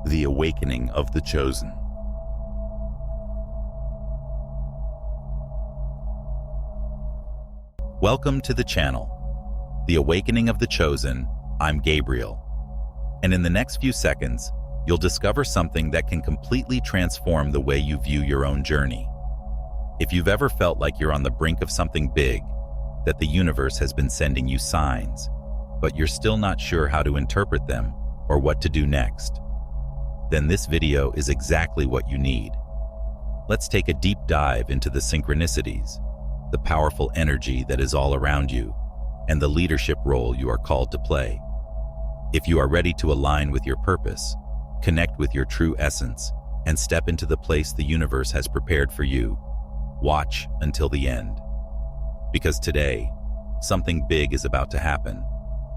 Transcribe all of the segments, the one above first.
The Awakening of the Chosen. Welcome to the channel, The Awakening of the Chosen. I'm Gabriel. And in the next few seconds, you'll discover something that can completely transform the way you view your own journey. If you've ever felt like you're on the brink of something big, that the universe has been sending you signs, but you're still not sure how to interpret them or what to do next, then this video is exactly what you need. Let's take a deep dive into the synchronicities, the powerful energy that is all around you, and the leadership role you are called to play. If you are ready to align with your purpose, connect with your true essence, and step into the place the universe has prepared for you, watch until the end. Because today, something big is about to happen,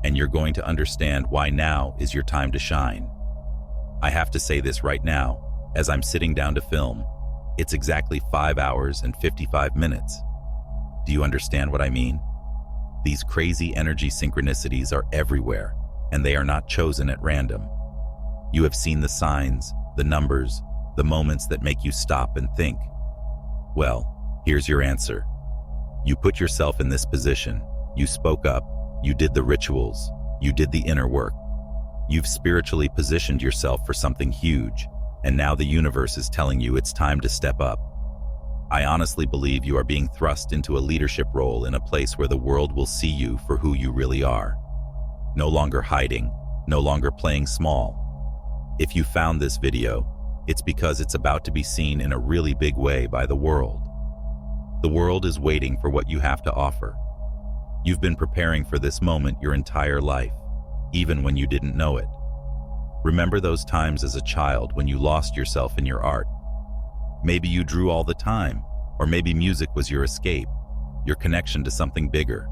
and you're going to understand why now is your time to shine. I have to say this right now, as I'm sitting down to film. It's exactly 5 hours and 55 minutes. Do you understand what I mean? These crazy energy synchronicities are everywhere, and they are not chosen at random. You have seen the signs, the numbers, the moments that make you stop and think. Well, here's your answer. You put yourself in this position. You spoke up. You did the rituals. You did the inner work. You've spiritually positioned yourself for something huge, and now the universe is telling you it's time to step up. I honestly believe you are being thrust into a leadership role in a place where the world will see you for who you really are. No longer hiding, no longer playing small. If you found this video, it's because it's about to be seen in a really big way by the world. The world is waiting for what you have to offer. You've been preparing for this moment your entire life, even when you didn't know it. Remember those times as a child when you lost yourself in your art? Maybe you drew all the time, or maybe music was your escape, your connection to something bigger.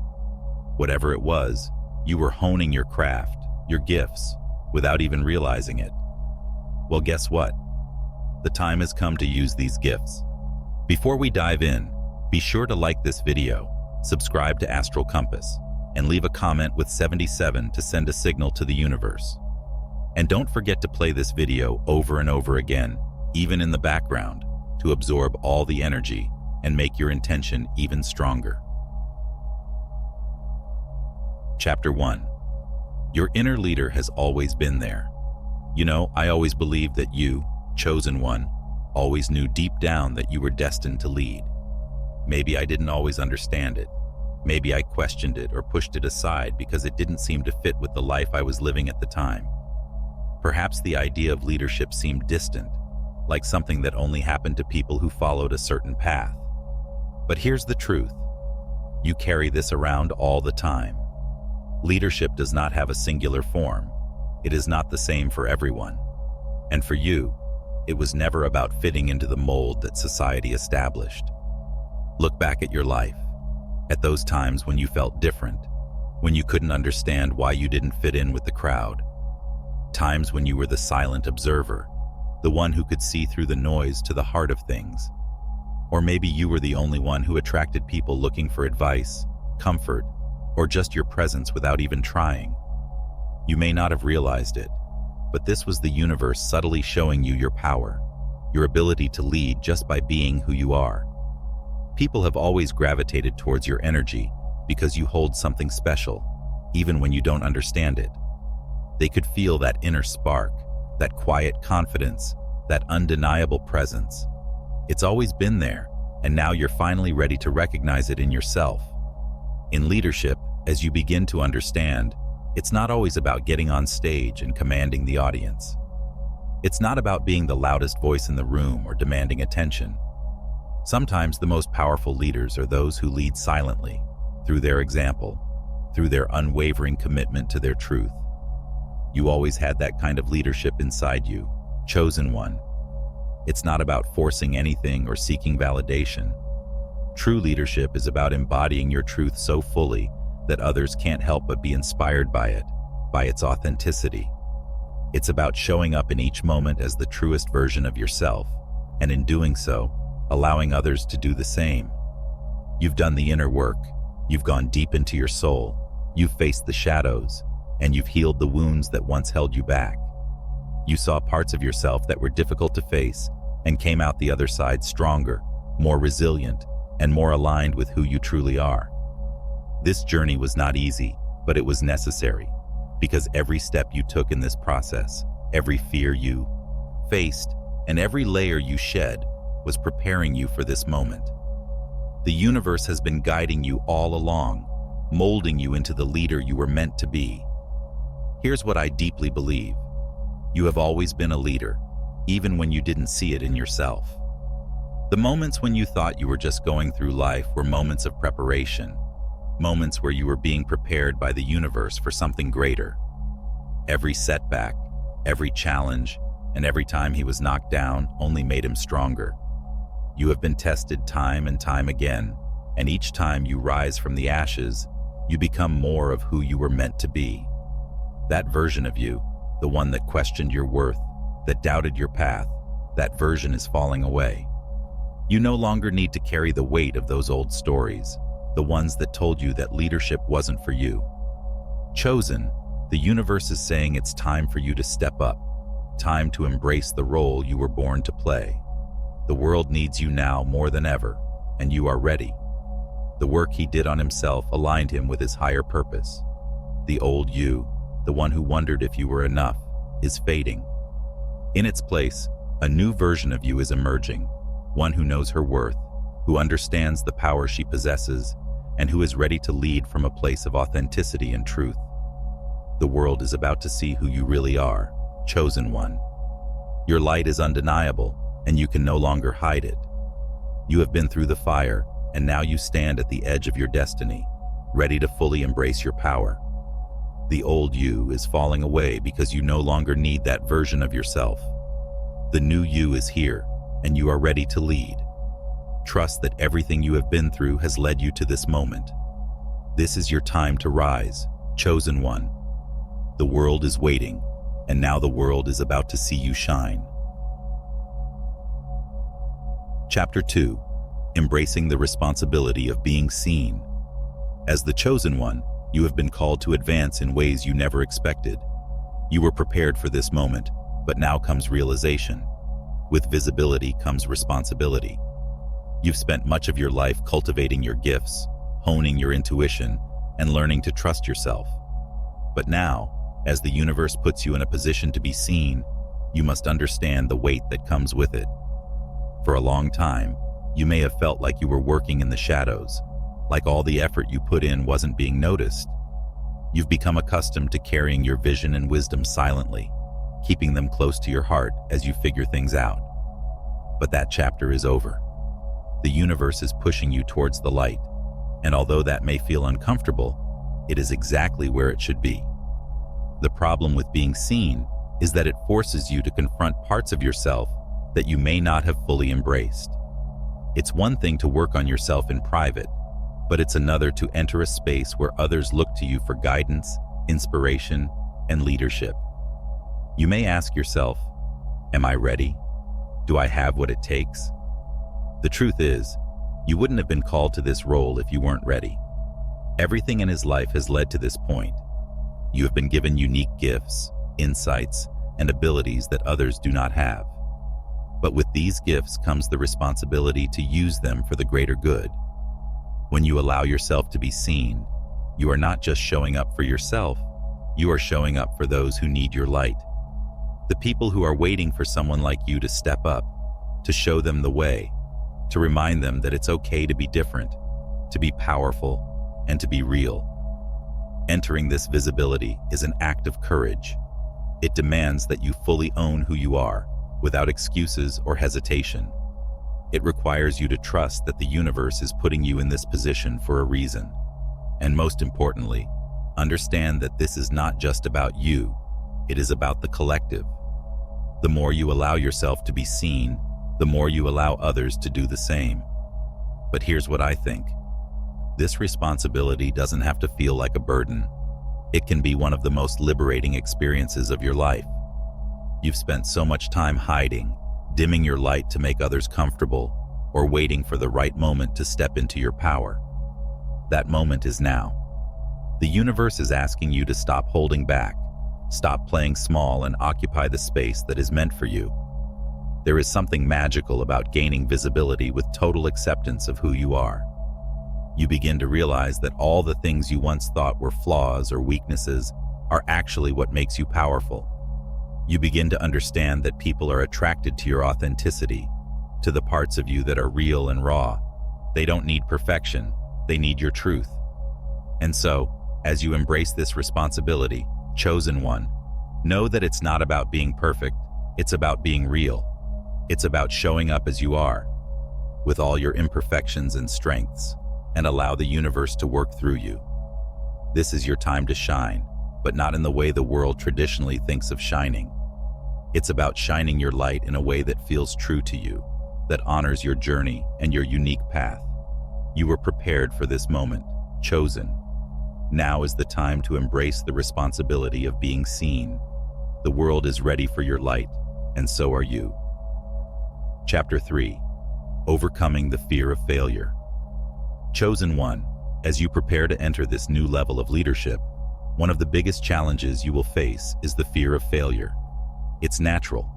Whatever it was, you were honing your craft, your gifts, without even realizing it. Well, guess what? The time has come to use these gifts. Before we dive in, be sure to like this video, subscribe to Astral Compass, and leave a comment with 77 to send a signal to the universe. And don't forget to play this video over and over again, even in the background, to absorb all the energy and make your intention even stronger. Chapter 1. Your inner leader has always been there. You know, I always believed that you, chosen one, always knew deep down that you were destined to lead. Maybe I didn't always understand it. Maybe I questioned it or pushed it aside because it didn't seem to fit with the life I was living at the time. Perhaps the idea of leadership seemed distant, like something that only happened to people who followed a certain path. But here's the truth. You carry this around all the time. Leadership does not have a singular form. It is not the same for everyone. And for you, it was never about fitting into the mold that society established. Look back at your life, at those times when you felt different, when you couldn't understand why you didn't fit in with the crowd. Times when you were the silent observer, the one who could see through the noise to the heart of things. Or maybe you were the only one who attracted people looking for advice, comfort, or just your presence without even trying. You may not have realized it, but this was the universe subtly showing you your power, your ability to lead just by being who you are. People have always gravitated towards your energy because you hold something special, even when you don't understand it. They could feel that inner spark, that quiet confidence, that undeniable presence. It's always been there, and now you're finally ready to recognize it in yourself. In leadership, as you begin to understand, it's not always about getting on stage and commanding the audience. It's not about being the loudest voice in the room or demanding attention. Sometimes the most powerful leaders are those who lead silently, through their example, through their unwavering commitment to their truth. You always had that kind of leadership inside you, chosen one. It's not about forcing anything or seeking validation. True leadership is about embodying your truth so fully that others can't help but be inspired by it, by its authenticity. It's about showing up in each moment as the truest version of yourself, and in doing so, allowing others to do the same. You've done the inner work, you've gone deep into your soul, you've faced the shadows, and you've healed the wounds that once held you back. You saw parts of yourself that were difficult to face and came out the other side stronger, more resilient, and more aligned with who you truly are. This journey was not easy, but it was necessary, because every step you took in this process, every fear you faced, and every layer you shed was preparing you for this moment. The universe has been guiding you all along, molding you into the leader you were meant to be. Here's what I deeply believe. You have always been a leader, even when you didn't see it in yourself. The moments when you thought you were just going through life were moments of preparation, moments where you were being prepared by the universe for something greater. Every setback, every challenge, and every time he was knocked down only made him stronger. You have been tested time and time again, and each time you rise from the ashes, you become more of who you were meant to be. That version of you, the one that questioned your worth, that doubted your path, that version is falling away. You no longer need to carry the weight of those old stories, the ones that told you that leadership wasn't for you. Chosen, the universe is saying it's time for you to step up, time to embrace the role you were born to play. The world needs you now more than ever, and you are ready. The work he did on himself aligned him with his higher purpose. The old you, the one who wondered if you were enough, is fading. In its place, a new version of you is emerging, one who knows her worth, who understands the power she possesses, and who is ready to lead from a place of authenticity and truth. The world is about to see who you really are, chosen one. Your light is undeniable, and you can no longer hide it. You have been through the fire, and now you stand at the edge of your destiny, ready to fully embrace your power. The old you is falling away because you no longer need that version of yourself. The new you is here, and you are ready to lead. Trust that everything you have been through has led you to this moment. This is your time to rise, chosen one. The world is waiting, and now the world is about to see you shine. Chapter 2: Embracing the Responsibility of Being Seen. As the chosen one, you have been called to advance in ways you never expected. You were prepared for this moment, but now comes realization. With visibility comes responsibility. You've spent much of your life cultivating your gifts, honing your intuition, and learning to trust yourself. But now, as the universe puts you in a position to be seen, you must understand the weight that comes with it. For a long time, you may have felt like you were working in the shadows, like all the effort you put in wasn't being noticed. You've become accustomed to carrying your vision and wisdom silently, keeping them close to your heart as you figure things out. But that chapter is over. The universe is pushing you towards the light, and although that may feel uncomfortable, it is exactly where it should be. The problem with being seen is that it forces you to confront parts of yourself that you may not have fully embraced. It's one thing to work on yourself in private, but it's another to enter a space where others look to you for guidance, inspiration, and leadership. You may ask yourself, am I ready? Do I have what it takes? The truth is, you wouldn't have been called to this role if you weren't ready. Everything in his life has led to this point. You have been given unique gifts, insights, and abilities that others do not have. But with these gifts comes the responsibility to use them for the greater good. When you allow yourself to be seen, you are not just showing up for yourself, you are showing up for those who need your light. The people who are waiting for someone like you to step up, to show them the way, to remind them that it's okay to be different, to be powerful, and to be real. Entering this visibility is an act of courage. It demands that you fully own who you are, without excuses or hesitation. It requires you to trust that the universe is putting you in this position for a reason. And most importantly, understand that this is not just about you, it is about the collective. The more you allow yourself to be seen, the more you allow others to do the same. But here's what I think. This responsibility doesn't have to feel like a burden. It can be one of the most liberating experiences of your life. You've spent so much time hiding, dimming your light to make others comfortable, or waiting for the right moment to step into your power. That moment is now. The universe is asking you to stop holding back, Stop playing small and occupy the space that is meant for you. There is something magical about gaining visibility with total acceptance of who you are. You begin to realize that all the things you once thought were flaws or weaknesses are actually what makes you powerful. You begin to understand that people are attracted to your authenticity, to the parts of you that are real and raw. They don't need perfection, they need your truth. And so, as you embrace this responsibility, chosen one, know that it's not about being perfect, it's about being real. It's about showing up as you are, with all your imperfections and strengths, and allow the universe to work through you. This is your time to shine, but not in the way the world traditionally thinks of shining. It's about shining your light in a way that feels true to you, that honors your journey and your unique path. You were prepared for this moment, chosen. Now is the time to embrace the responsibility of being seen. The world is ready for your light, and so are you. Chapter 3. Overcoming the Fear of Failure. Chosen one, as you prepare to enter this new level of leadership, one of the biggest challenges you will face is the fear of failure. It's natural.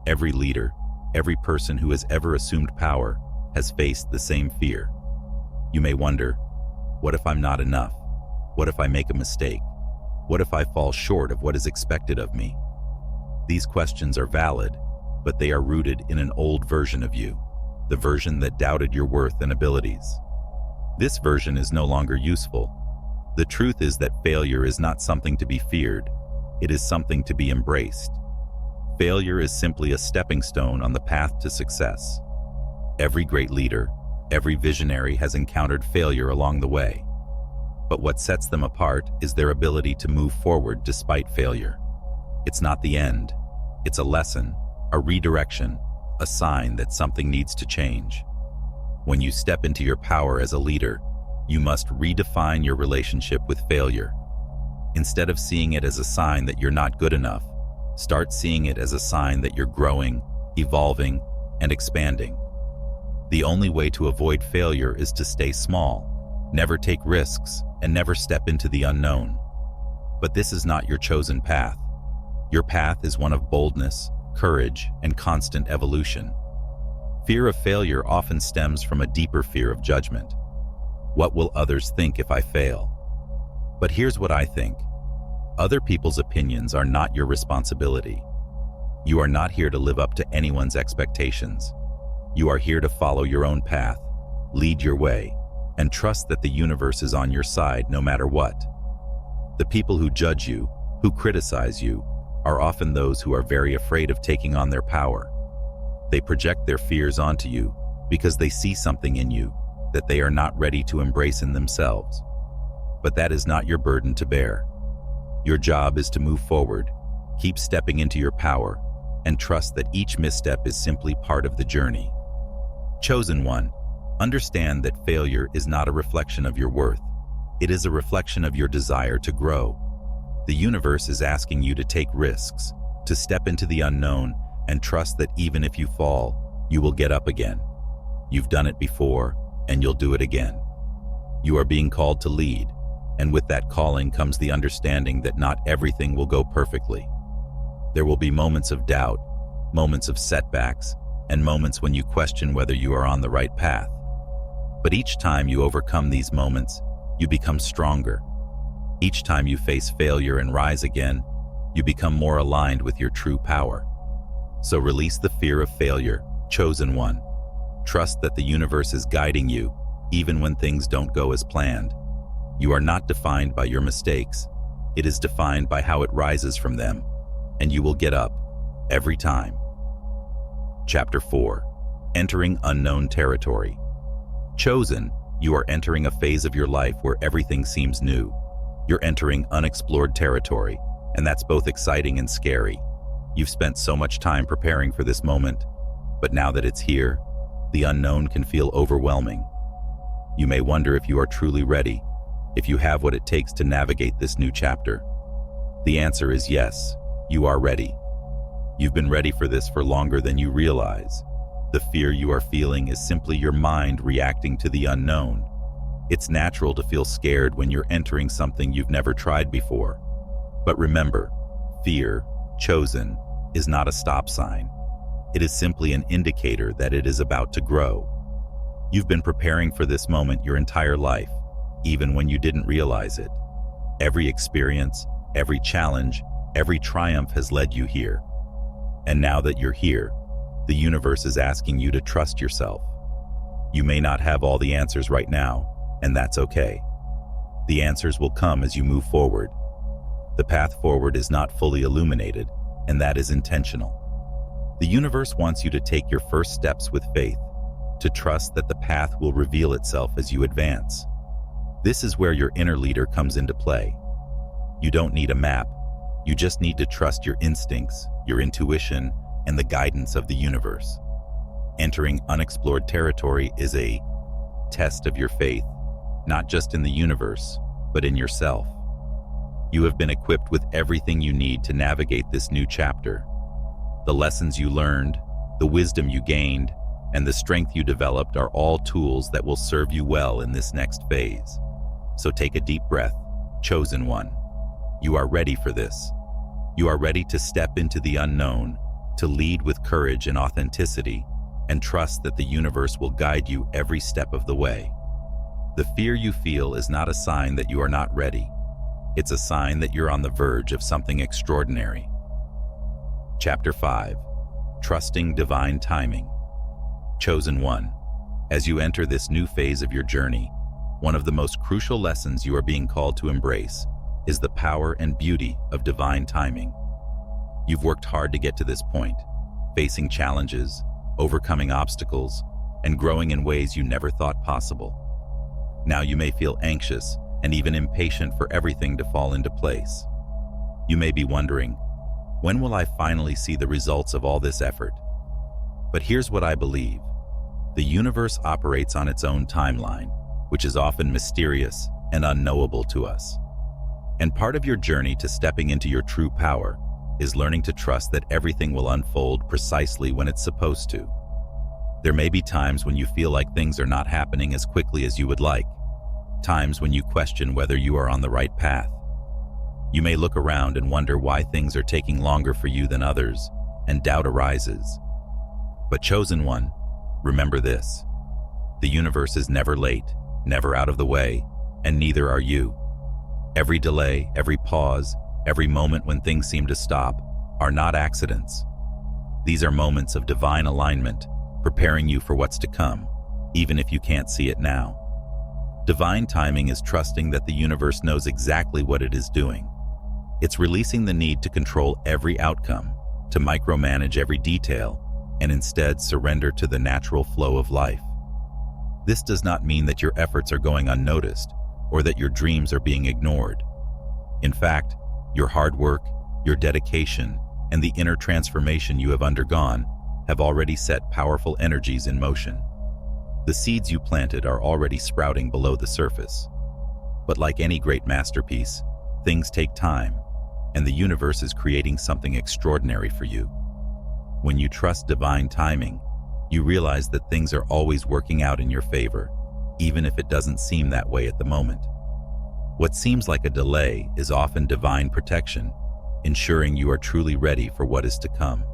Every leader, every person who has ever assumed power, has faced the same fear. You may wonder, what if I'm not enough? What if I make a mistake? What if I fall short of what is expected of me? These questions are valid, but they are rooted in an old version of you, the version that doubted your worth and abilities. This version is no longer useful. The truth is that failure is not something to be feared, it is something to be embraced. Failure is simply a stepping stone on the path to success. Every great leader, every visionary has encountered failure along the way. But what sets them apart is their ability to move forward despite failure. It's not the end, it's a lesson, a redirection, a sign that something needs to change. When you step into your power as a leader, you must redefine your relationship with failure. Instead of seeing it as a sign that you're not good enough, start seeing it as a sign that you're growing, evolving, and expanding. The only way to avoid failure is to stay small, never take risks, and never step into the unknown. But this is not your chosen path. Your path is one of boldness, courage, and constant evolution. Fear of failure often stems from a deeper fear of judgment. What will others think if I fail? But here's what I think. Other people's opinions are not your responsibility. You are not here to live up to anyone's expectations. You are here to follow your own path, lead your way, and trust that the universe is on your side no matter what. The people who judge you, who criticize you, are often those who are very afraid of taking on their power. They project their fears onto you because they see something in you that they are not ready to embrace in themselves. But that is not your burden to bear. Your job is to move forward, keep stepping into your power, and trust that each misstep is simply part of the journey. Chosen one, understand that failure is not a reflection of your worth. It is a reflection of your desire to grow. The universe is asking you to take risks, to step into the unknown, and trust that even if you fall, you will get up again. You've done it before, and you'll do it again. You are being called to lead, and with that calling comes the understanding that not everything will go perfectly. There will be moments of doubt, moments of setbacks, and moments when you question whether you are on the right path. But each time you overcome these moments, you become stronger. Each time you face failure and rise again, you become more aligned with your true power. So release the fear of failure, chosen one. Trust that the universe is guiding you, even when things don't go as planned. You are not defined by your mistakes. It is defined by how it rises from them, and you will get up every time. Chapter 4. Entering Unknown Territory. Chosen, you are entering a phase of your life where everything seems new. You're entering unexplored territory, and that's both exciting and scary. You've spent so much time preparing for this moment, but now that it's here, the unknown can feel overwhelming. You may wonder if you are truly ready, if you have what it takes to navigate this new chapter. The answer is yes, you are ready. You've been ready for this for longer than you realize. The fear you are feeling is simply your mind reacting to the unknown. It's natural to feel scared when you're entering something you've never tried before. But remember, fear, chosen, is not a stop sign. It is simply an indicator that it is about to grow. You've been preparing for this moment your entire life, even when you didn't realize it. Every experience, every challenge, every triumph has led you here. And now that you're here, the universe is asking you to trust yourself. You may not have all the answers right now, and that's okay. The answers will come as you move forward. The path forward is not fully illuminated, and that is intentional. The universe wants you to take your first steps with faith, to trust that the path will reveal itself as you advance. This is where your inner leader comes into play. You don't need a map. You just need to trust your instincts, your intuition, and the guidance of the universe. Entering unexplored territory is a test of your faith, not just in the universe, but in yourself. You have been equipped with everything you need to navigate this new chapter. The lessons you learned, the wisdom you gained, and the strength you developed are all tools that will serve you well in this next phase. So take a deep breath, chosen one. You are ready for this. You are ready to step into the unknown, to lead with courage and authenticity, and trust that the universe will guide you every step of the way. The fear you feel is not a sign that you are not ready. It's a sign that you're on the verge of something extraordinary. Chapter 5. Trusting Divine Timing. Chosen one. As you enter this new phase of your journey, one of the most crucial lessons you are being called to embrace is the power and beauty of divine timing. You've worked hard to get to this point, facing challenges, overcoming obstacles, and growing in ways you never thought possible. Now you may feel anxious and even impatient for everything to fall into place. You may be wondering, when will I finally see the results of all this effort? But here's what I believe. The universe operates on its own timeline, which is often mysterious and unknowable to us. And part of your journey to stepping into your true power is learning to trust that everything will unfold precisely when it's supposed to. There may be times when you feel like things are not happening as quickly as you would like, times when you question whether you are on the right path. You may look around and wonder why things are taking longer for you than others, and doubt arises. But chosen one, remember this. The universe is never late, never out of the way, and neither are you. Every delay, every pause, every moment when things seem to stop are not accidents. These are moments of divine alignment, preparing you for what's to come, even if you can't see it now. Divine timing is trusting that the universe knows exactly what it is doing. It's releasing the need to control every outcome, to micromanage every detail, and instead surrender to the natural flow of life. This does not mean that your efforts are going unnoticed or that your dreams are being ignored. In fact, your hard work, your dedication, and the inner transformation you have undergone have already set powerful energies in motion. The seeds you planted are already sprouting below the surface. But like any great masterpiece, things take time, and the universe is creating something extraordinary for you. When you trust divine timing, you realize that things are always working out in your favor, even if it doesn't seem that way at the moment. What seems like a delay is often divine protection, ensuring you are truly ready for what is to come.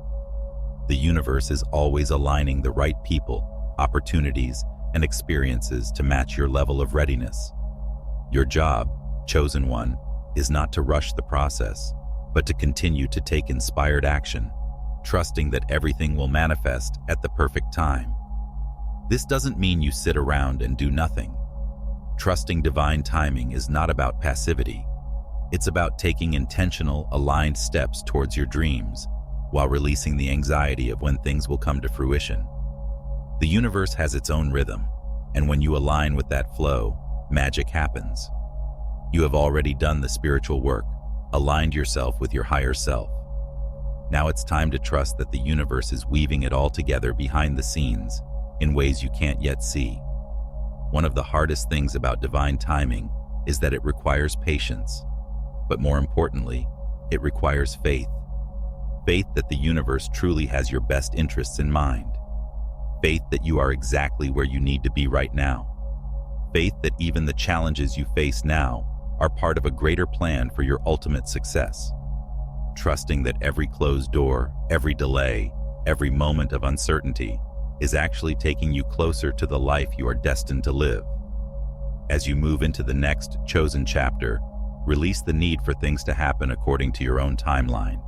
The universe is always aligning the right people, opportunities, and experiences to match your level of readiness. Your job, chosen one, is not to rush the process, but to continue to take inspired action, trusting that everything will manifest at the perfect time. This doesn't mean you sit around and do nothing. Trusting divine timing is not about passivity. It's about taking intentional, aligned steps towards your dreams, while releasing the anxiety of when things will come to fruition. The universe has its own rhythm, and when you align with that flow, magic happens. You have already done the spiritual work, aligned yourself with your higher self. Now it's time to trust that the universe is weaving it all together behind the scenes, in ways you can't yet see. One of the hardest things about divine timing is that it requires patience, but more importantly, it requires faith. Faith that the universe truly has your best interests in mind. Faith that you are exactly where you need to be right now. Faith that even the challenges you face now are part of a greater plan for your ultimate success. trusting that every closed door, every delay, every moment of uncertainty is actually taking you closer to the life you are destined to live. As you move into the next chosen chapter, release the need for things to happen according to your own timeline.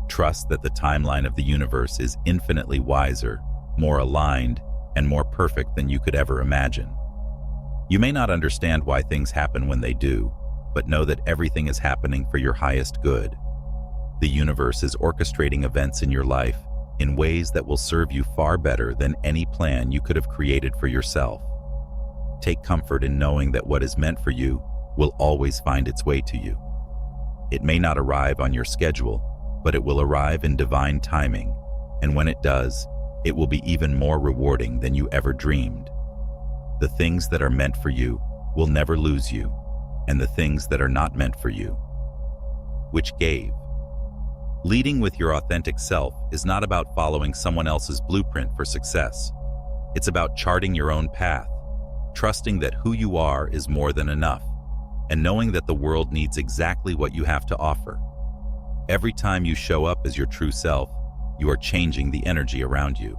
Trust that the timeline of the universe is infinitely wiser, more aligned, and more perfect than you could ever imagine. You may not understand why things happen when they do, but know that everything is happening for your highest good. The universe is orchestrating events in your life in ways that will serve you far better than any plan you could have created for yourself. Take comfort in knowing that what is meant for you will always find its way to you. It may not arrive on your schedule, but it will arrive in divine timing, and when it does, it will be even more rewarding than you ever dreamed. The things that are meant for you will never lose you, and the things that are not meant for you, which gave. Leading with your authentic self is not about following someone else's blueprint for success. It's about charting your own path, trusting that who you are is more than enough, and knowing that the world needs exactly what you have to offer. Every time you show up as your true self, you are changing the energy around you.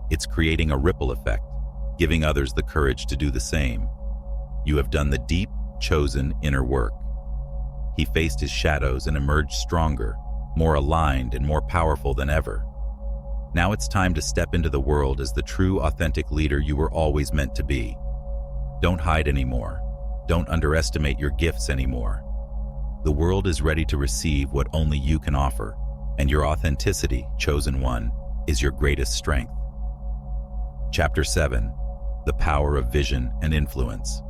It's creating a ripple effect, giving others the courage to do the same. You have done the deep, chosen inner work. He faced his shadows and emerged stronger, more aligned and more powerful than ever. Now it's time to step into the world as the true, authentic leader you were always meant to be. Don't hide anymore. Don't underestimate your gifts anymore. The world is ready to receive what only you can offer, and your authenticity, chosen one, is your greatest strength. Chapter 7. The Power of Vision and Influence.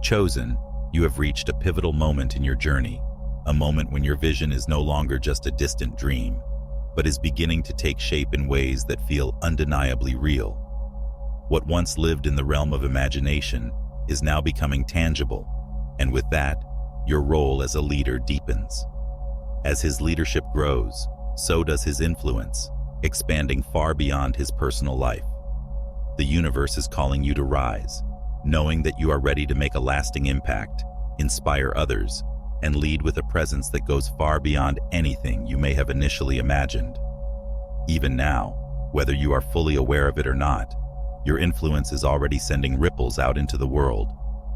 Chosen, you have reached a pivotal moment in your journey, a moment when your vision is no longer just a distant dream, but is beginning to take shape in ways that feel undeniably real. What once lived in the realm of imagination is now becoming tangible, and with that, your role as a leader deepens. As his leadership grows, so does his influence, expanding far beyond his personal life. The universe is calling you to rise, knowing that you are ready to make a lasting impact, inspire others, and lead with a presence that goes far beyond anything you may have initially imagined. Even now, whether you are fully aware of it or not, your influence is already sending ripples out into the world,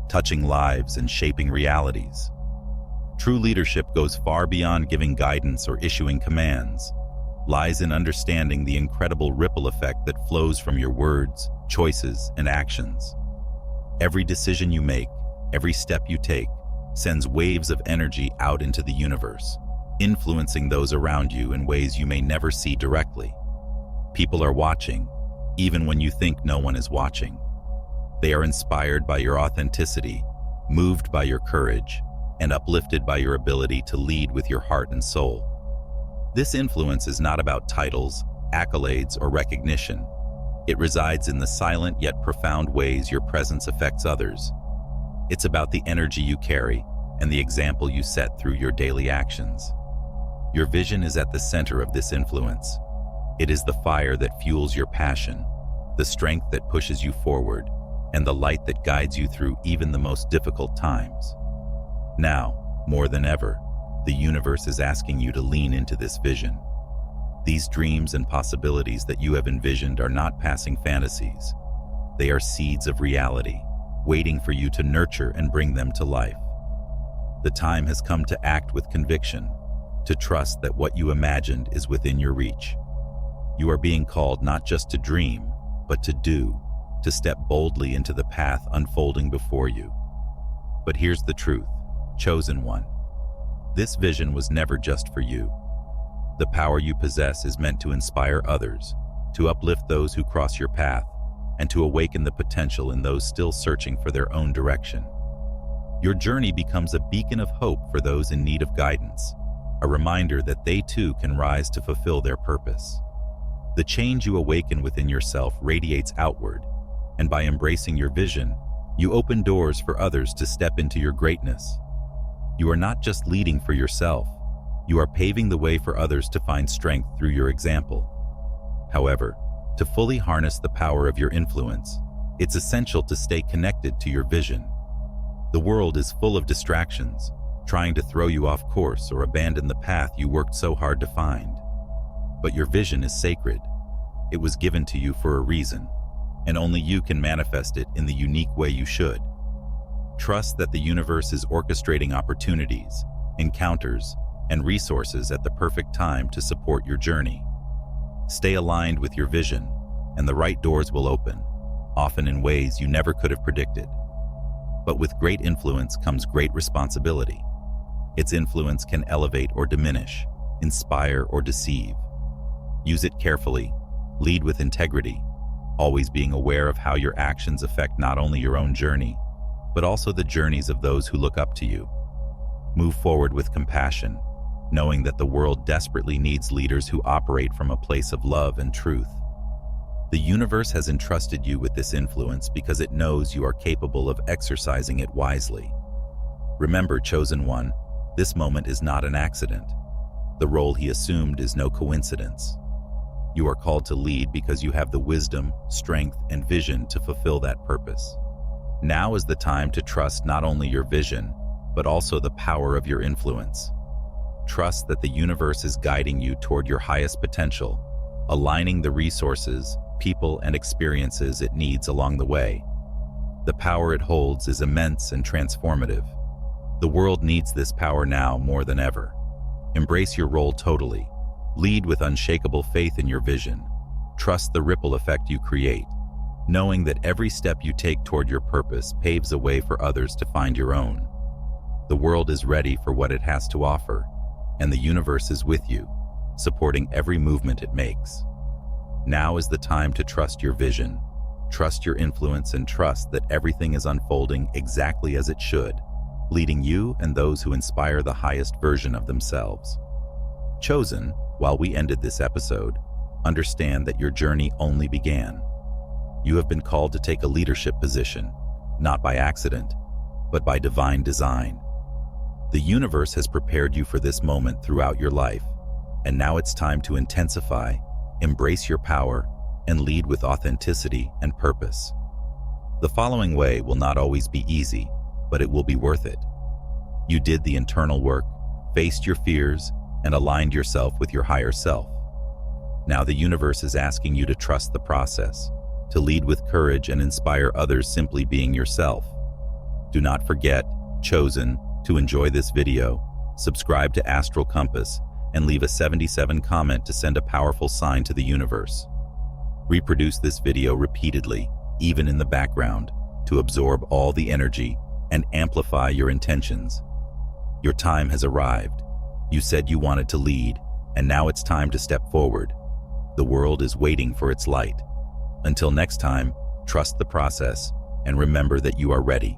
touching lives and shaping realities. True leadership goes far beyond giving guidance or issuing commands, lies in understanding the incredible ripple effect that flows from your words, choices, and actions. Every decision you make, every step you take, sends waves of energy out into the universe, influencing those around you in ways you may never see directly. People are watching, even when you think no one is watching. They are inspired by your authenticity, moved by your courage, and uplifted by your ability to lead with your heart and soul. This influence is not about titles, accolades, or recognition. It resides in the silent yet profound ways your presence affects others. It's about the energy you carry and the example you set through your daily actions. Your vision is at the center of this influence. It is the fire that fuels your passion, the strength that pushes you forward, and the light that guides you through even the most difficult times. Now, more than ever, the universe is asking you to lean into this vision. These dreams and possibilities that you have envisioned are not passing fantasies. They are seeds of reality, waiting for you to nurture and bring them to life. The time has come to act with conviction, to trust that what you imagined is within your reach. You are being called not just to dream, but to do, to step boldly into the path unfolding before you. But here's the truth, chosen one. This vision was never just for you. The power you possess is meant to inspire others, to uplift those who cross your path, and to awaken the potential in those still searching for their own direction. Your journey becomes a beacon of hope for those in need of guidance, a reminder that they too can rise to fulfill their purpose. The change you awaken within yourself radiates outward, and by embracing your vision, you open doors for others to step into your greatness. You are not just leading for yourself, you are paving the way for others to find strength through your example. However, to fully harness the power of your influence, it's essential to stay connected to your vision. The world is full of distractions, trying to throw you off course or abandon the path you worked so hard to find. But your vision is sacred. It was given to you for a reason, and only you can manifest it in the unique way you should. Trust that the universe is orchestrating opportunities, encounters, and resources at the perfect time to support your journey. Stay aligned with your vision, and the right doors will open, often in ways you never could have predicted. But with great influence comes great responsibility. Its influence can elevate or diminish, inspire or deceive. Use it carefully, lead with integrity, always being aware of how your actions affect not only your own journey, but also the journeys of those who look up to you. Move forward with compassion, knowing that the world desperately needs leaders who operate from a place of love and truth. The universe has entrusted you with this influence because it knows you are capable of exercising it wisely. Remember, chosen one, this moment is not an accident. The role he assumed is no coincidence. You are called to lead because you have the wisdom, strength, and vision to fulfill that purpose. Now is the time to trust not only your vision, but also the power of your influence. Trust that the universe is guiding you toward your highest potential, aligning the resources, people, and experiences it needs along the way. The power it holds is immense and transformative. The world needs this power now more than ever. Embrace your role totally. Lead with unshakable faith in your vision. Trust the ripple effect you create, knowing that every step you take toward your purpose paves a way for others to find your own. The world is ready for what it has to offer, and the universe is with you, supporting every movement it makes. Now is the time to trust your vision, trust your influence, and trust that everything is unfolding exactly as it should, leading you and those who inspire the highest version of themselves. Chosen, while we ended this episode, understand that your journey only began. You have been called to take a leadership position, not by accident, but by divine design. The universe has prepared you for this moment throughout your life, and now it's time to intensify, embrace your power, and lead with authenticity and purpose. The following way will not always be easy, but it will be worth it. You did the internal work, faced your fears, and aligned yourself with your higher self. Now the universe is asking you to trust the process, to lead with courage and inspire others simply being yourself. Do not forget, chosen, to enjoy this video, subscribe to Astral Compass, and leave a 77 comment to send a powerful sign to the universe. Reproduce this video repeatedly, even in the background, to absorb all the energy and amplify your intentions. Your time has arrived. You said you wanted to lead, and now it's time to step forward. The world is waiting for its light. Until next time, trust the process and remember that you are ready.